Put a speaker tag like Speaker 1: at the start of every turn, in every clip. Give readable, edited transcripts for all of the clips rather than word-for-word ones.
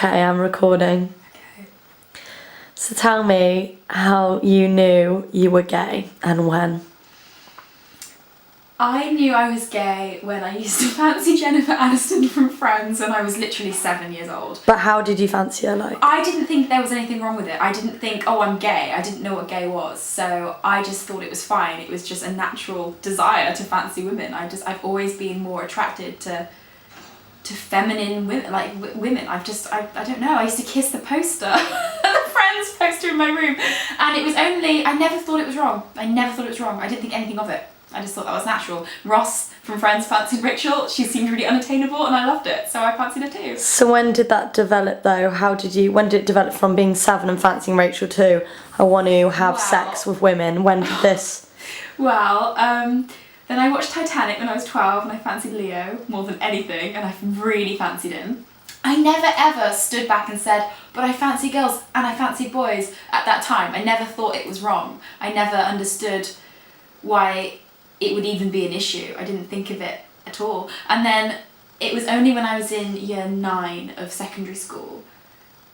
Speaker 1: Okay, I'm recording.
Speaker 2: Okay.
Speaker 1: So tell me how you knew you were gay and when.
Speaker 2: I knew I was gay when I used to fancy Jennifer Aniston from Friends when I was literally 7 years old.
Speaker 1: But how did you fancy her, like?
Speaker 2: I didn't think there was anything wrong with it. I didn't think, oh, I'm gay. I didn't know what gay was. So I just thought it was fine. It was just a natural desire to fancy women. I've always been more attracted to feminine women, like women. I don't know. I used to kiss the poster, the Friends poster in my room. And it was only, I never thought it was wrong. I didn't think anything of it. I just thought that was natural. Ross from Friends fancied Rachel. She seemed really unattainable and I loved it. So I fancied her too.
Speaker 1: So when did that develop though? When did it develop from being 7 and fancying Rachel to I want to have sex with women? When did this?
Speaker 2: Well, then I watched Titanic when I was 12 and I fancied Leo more than anything and I really fancied him. I never ever stood back and said, but I fancy girls and I fancy boys at that time. I never thought it was wrong. I never understood why it would even be an issue. I didn't think of it at all. And then it was only when I was in year 9 of secondary school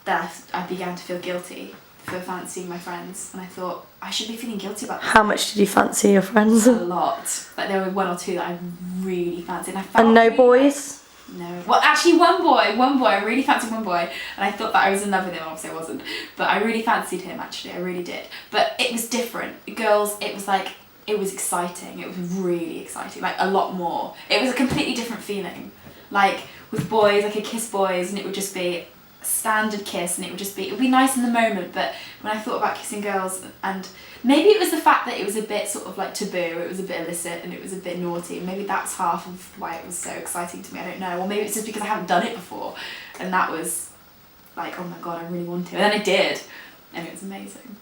Speaker 2: that I began to feel guilty for fancying my friends. And I thought, I should be feeling guilty about this.
Speaker 1: How much did you fancy your friends?
Speaker 2: A lot. Like there were 1 or 2 that I really fancied. And I felt
Speaker 1: And no
Speaker 2: really
Speaker 1: boys?
Speaker 2: No. Well, actually one boy, I really fancied one boy, and I thought that I was in love with him, obviously I wasn't, but I really fancied him actually, I really did. But it was different. Girls, it was exciting, it was really exciting, like a lot more. It was a completely different feeling. Like with boys, I could kiss boys and it would just be a standard kiss and it would be nice in the moment, but when I thought about kissing girls, and maybe it was the fact that it was a bit sort of like taboo, it was a bit illicit and it was a bit naughty, maybe that's half of why it was so exciting to me, I don't know. Or maybe it's just because I haven't done it before and that was like, oh my god, I really want to. And then I did and it was amazing.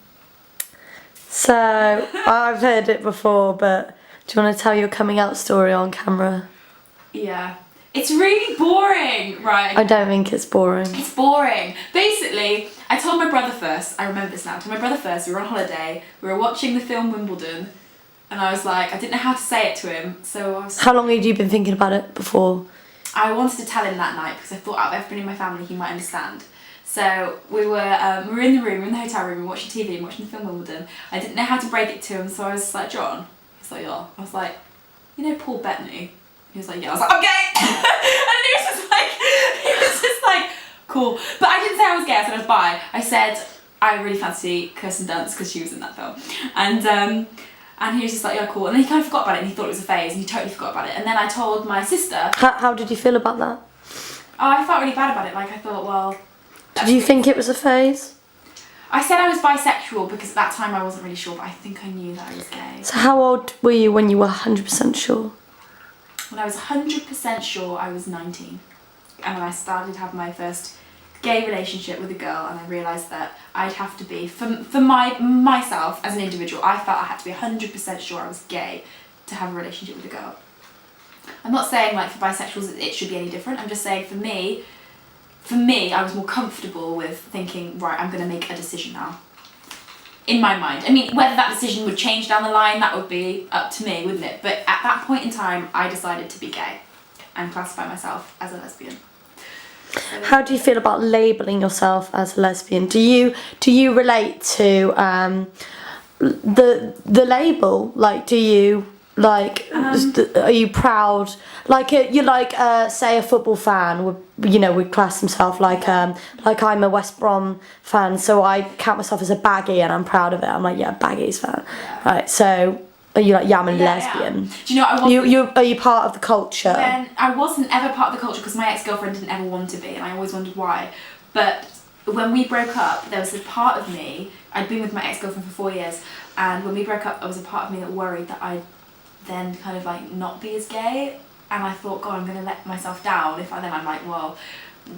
Speaker 1: So, I've heard it before, but do you want to tell your coming out story on camera?
Speaker 2: Yeah. It's really boring, right?
Speaker 1: I don't think it's boring.
Speaker 2: It's boring. Basically, I told my brother first, I remember this now, I told my brother first, we were on holiday, we were watching the film Wimbledon, and I was like, I didn't know how to say it to him, so I was...
Speaker 1: How long had you been thinking about it before?
Speaker 2: I wanted to tell him that night, because I thought out of everybody in my family, he might understand. So we were in the room, we were in the hotel room, we were watching TV and watching the film Wimbledon. I didn't know how to break it to him, so I was like, John? He's like, yeah. I was like, you know Paul Bettany? He was like, yeah. I was like, I'm gay! And he was just like, cool. But I didn't say I was gay, I said I was bi. I said, I really fancy Kirsten Dunst because she was in that film. And he was just like, yeah, cool. And then he kind of forgot about it and he thought it was a phase and he totally forgot about it. And then I told my sister.
Speaker 1: How did you feel about that?
Speaker 2: Oh, I felt really bad about it. Like, I thought, well...
Speaker 1: Did you think it was a phase?
Speaker 2: I said I was bisexual because at that time I wasn't really sure, but I think I knew that I was gay.
Speaker 1: So how old were you when you were 100% sure?
Speaker 2: When I was 100% sure, I was 19. And when I started to have my first gay relationship with a girl, and I realised that I'd have to be, for myself as an individual, I felt I had to be 100% sure I was gay to have a relationship with a girl. I'm not saying like for bisexuals it should be any different, I'm just saying for me, I was more comfortable with thinking, right, I'm going to make a decision now. In my mind. I mean, whether that decision would change down the line, that would be up to me, wouldn't it? But at that point in time, I decided to be gay and classify myself as a lesbian. So,
Speaker 1: how do you feel about labelling yourself as a lesbian? Do you relate to the label? Like, do you are you proud? Like you're like say a football fan would class himself like I'm a West Brom fan, so I count myself as a baggy and I'm proud of it. I'm like, yeah, baggy's fan, yeah. Right? So are you like, yeah, I'm a lesbian?
Speaker 2: Yeah. Do you know I wasn't,
Speaker 1: are you part of the culture?
Speaker 2: When I wasn't ever part of the culture because my ex-girlfriend didn't ever want to be, and I always wondered why. But when we broke up, there was a part of me. I'd been with my ex-girlfriend for 4 years, and when we broke up, there was a part of me that worried that I'd then kind of like not be as gay, and I thought, God, I'm going to let myself down if I'm like, well,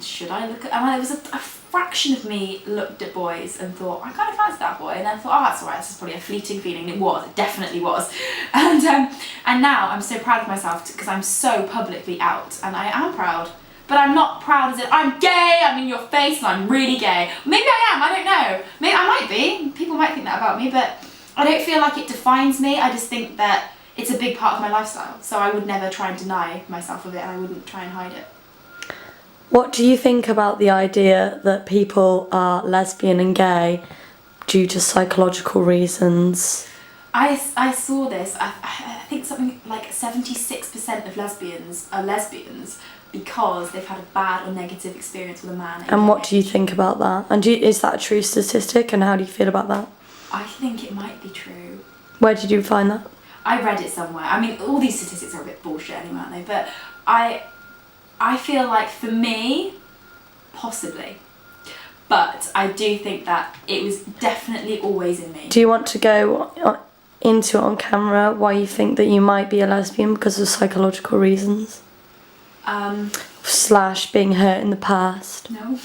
Speaker 2: should I look at... And there was a fraction of me looked at boys and thought, I kind of fancy that boy, and then thought, oh, that's alright, this is probably a fleeting feeling. And it definitely was. And now I'm so proud of myself because I'm so publicly out, and I am proud. But I'm not proud as in, I'm gay, I'm in your face, and I'm really gay. Maybe I am, I don't know. Maybe I might be. People might think that about me, but I don't feel like it defines me. I just think that it's a big part of my lifestyle, so I would never try and deny myself of it, and I wouldn't try and hide it.
Speaker 1: What do you think about the idea that people are lesbian and gay due to psychological reasons?
Speaker 2: I saw this. I think something like 76% of lesbians are lesbians because they've had a bad or negative experience with a man.
Speaker 1: And what do you think about that? And is that a true statistic, and how do you feel about that?
Speaker 2: I think it might be true.
Speaker 1: Where did you find that?
Speaker 2: I read it somewhere. I mean, all these statistics are a bit bullshit anyway, aren't they? But I feel like for me, possibly. But I do think that it was definitely always in me.
Speaker 1: Do you want to go into it on camera why you think that you might be a lesbian because of psychological reasons? Slash being hurt in the past.
Speaker 2: No.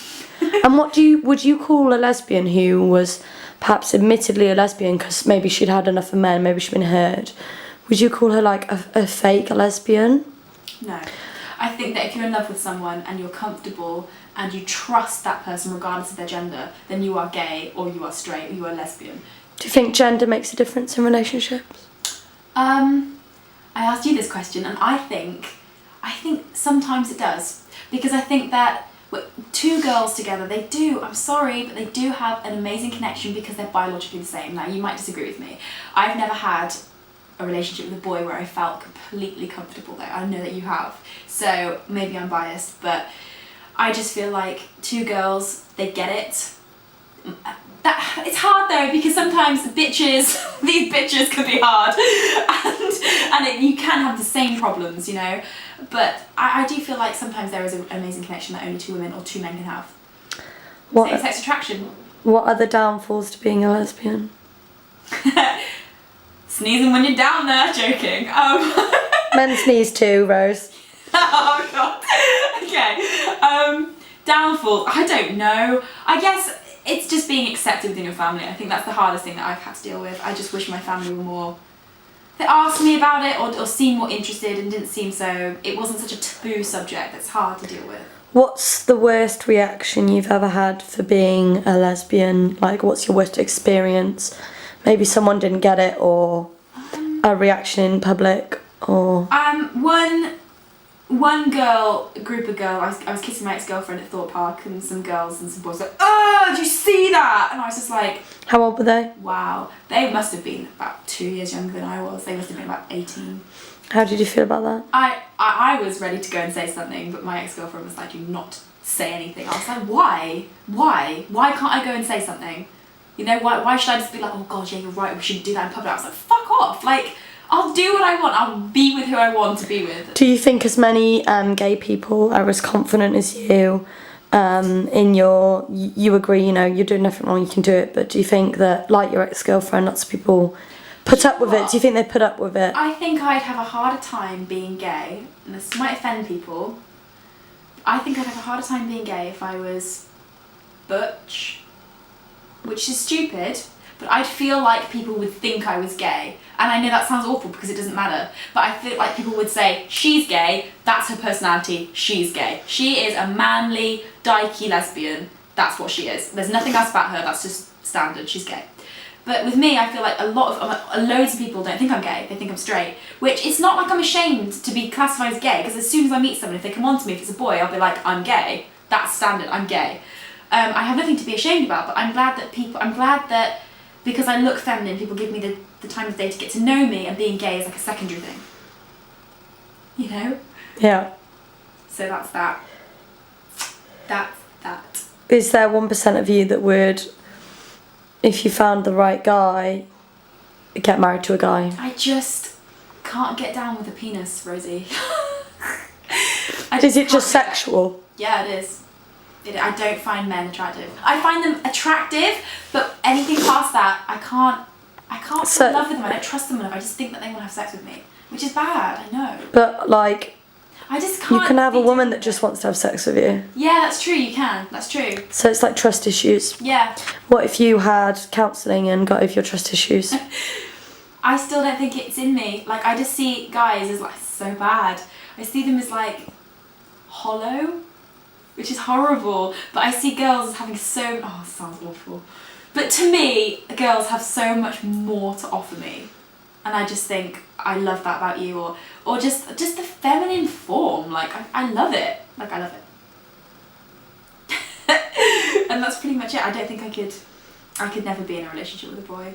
Speaker 1: And would you call a lesbian who was perhaps admittedly a lesbian because maybe she'd had enough of men, maybe she'd been hurt, would you call her like a fake lesbian?
Speaker 2: No. I think that if you're in love with someone and you're comfortable and you trust that person regardless of their gender, then you are gay or you are straight or you are lesbian.
Speaker 1: Do you think gender makes a difference in relationships?
Speaker 2: I asked you this question, and I think sometimes it does, because I think that two girls together, they do, I'm sorry, but they do have an amazing connection because they're biologically the same. Now, you might disagree with me. I've never had a relationship with a boy where I felt completely comfortable there. I know that you have, so maybe I'm biased, but I just feel like two girls, they get it. It's hard though, because sometimes these bitches can be hard, and you can have the same problems, you know. But I do feel like sometimes there is an amazing connection that only two women or two men can have. Same-sex attraction.
Speaker 1: What are the downfalls to being a lesbian?
Speaker 2: Sneezing when you're down there, joking.
Speaker 1: Men sneeze too, Rose.
Speaker 2: Oh god. Okay. Downfall. I don't know. I guess it's just being accepted within your family. I think that's the hardest thing that I've had to deal with. I just wish my family were more... They asked me about it or seemed more interested and didn't seem so... It wasn't such a taboo subject that's hard to deal with. What's
Speaker 1: the worst reaction you've ever had for being a lesbian? Like, what's your worst experience? Maybe someone didn't get it, or a reaction in public, or...
Speaker 2: One group of girls, I was kissing my ex-girlfriend at Thorpe Park, and some girls and some boys were like, "Oh, did you see that?" And I was just like...
Speaker 1: How old were they?
Speaker 2: Wow. They must have been about 2 years younger than I was. They must have been about 18.
Speaker 1: How did you feel about that?
Speaker 2: I was ready to go and say something, but my ex-girlfriend was like, "Do not say anything." I was like, why? Why can't I go and say something? You know, why should I just be like, "Oh god, yeah, you're right, we shouldn't do that in public." I was like, fuck off. Like, I'll do what I want. I'll be with who I want to be with.
Speaker 1: Do you think as many gay people are as confident as you you agree, you know, you're doing nothing wrong, you can do it, but do you think that, like your ex-girlfriend, lots of people put up with it? Do you think they put up with it?
Speaker 2: I think I'd have a harder time being gay, and this might offend people. I think I'd have a harder time being gay if I was butch, which is stupid, but I'd feel like people would think I was gay. And I know that sounds awful because it doesn't matter, but I feel like people would say, "She's gay, that's her personality, she's gay. She is a manly, dykey lesbian, that's what she is. There's nothing else about her, that's just standard, she's gay." But with me, I feel like loads of people don't think I'm gay, they think I'm straight, which it's not like I'm ashamed to be classified as gay, because as soon as I meet someone, if they come on to me, if it's a boy, I'll be like, "I'm gay, that's standard, I'm gay." I have nothing to be ashamed about, but I'm glad that because I look feminine, people give me the time of day to get to know me, and being gay is like a secondary thing. You know?
Speaker 1: Yeah.
Speaker 2: So that's that. That's that.
Speaker 1: Is there 1% of you that would, if you found the right guy, get married to a guy?
Speaker 2: I just can't get down with a penis, Rosie.
Speaker 1: Is it just sexual?
Speaker 2: Yeah, it is. I don't find men attractive. I find them attractive, but anything past that, I can't fall in love with them. I don't trust them enough. I just think that they want to have sex with me, which is bad, I know.
Speaker 1: But like,
Speaker 2: I just can't.
Speaker 1: You can have a woman that just wants to have sex with you.
Speaker 2: Yeah, that's true, you can. That's true.
Speaker 1: So it's like trust issues.
Speaker 2: Yeah.
Speaker 1: What if you had counselling and got over your trust issues?
Speaker 2: I still don't think it's in me. Like, I just see guys as like so bad. I see them as like hollow, which is horrible, but I see girls as having so... Oh, it sounds awful. But to me, girls have so much more to offer me. And I just think, I love that about you, or just the feminine form. Like, I love it. Like, I love it. And that's pretty much it. I don't think I could never be in a relationship with a boy.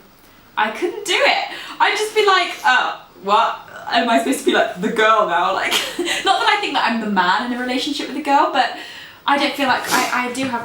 Speaker 2: I couldn't do it. I'd just be like, oh, what? Am I supposed to be like the girl now? Like, not that I think that I'm the man in a relationship with a girl, but I don't feel like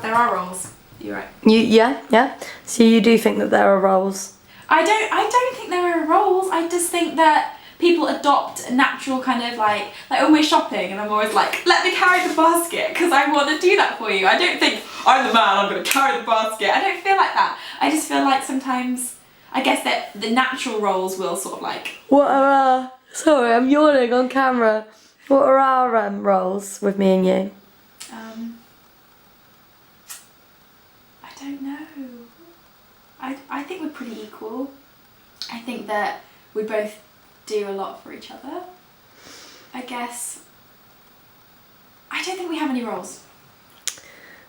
Speaker 2: there are roles. You're right.
Speaker 1: Yeah. So you do think that there are roles?
Speaker 2: I don't think there are roles. I just think that people adopt a natural kind of like when we're shopping and I'm always like, let me carry the basket because I want to do that for you. I don't think I'm the man, I'm going to carry the basket. I don't feel like that. I just feel like sometimes, I guess that the natural roles will sort of like...
Speaker 1: What are sorry, I'm yawning on camera. What are our roles with me and you?
Speaker 2: I don't know. I think we're pretty equal. I think that we both do a lot for each other. I guess. I don't think we have any roles.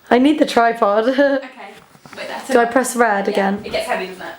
Speaker 1: I need the tripod.
Speaker 2: Okay. Wait, that's
Speaker 1: Do I press red again?
Speaker 2: It gets heavy, doesn't it?